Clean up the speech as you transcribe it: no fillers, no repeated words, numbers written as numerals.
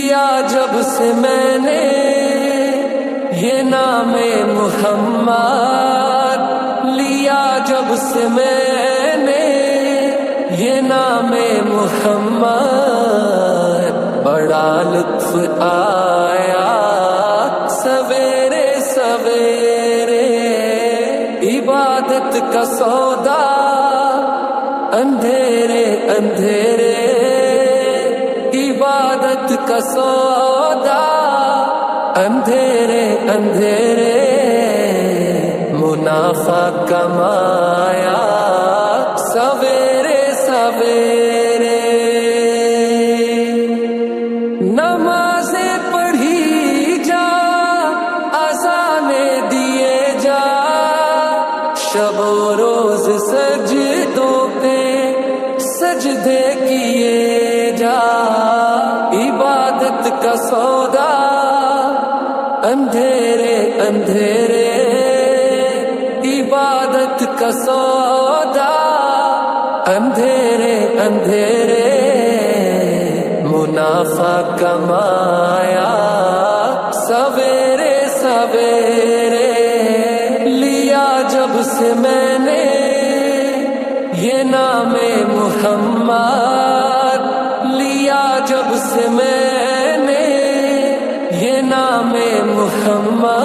لیا جب سے میں نے یہ نام محمد، لیا جب سے میں نے یہ نام محمد، بڑا لطف آیا سویرے سویرے، عبادت کا سودا اندھیرے اندھیرے، عبادت کا سودا اندھیرے اندھیرے، منافع کمایا سویرے سویرے، نمازیں پڑھی جا اذانیں دیے جا، شب و روز سجدوں پہ سجدے کیے جا، عبادت کا سودا اندھیرے اندھیرے، عبادت کا سودا اندھیرے اندھیرے، منافع کمایا سویرے سویرے، لیا جب سے میں نے یہ نام محمد، لیا جب سے میں نے یہ نام محمد،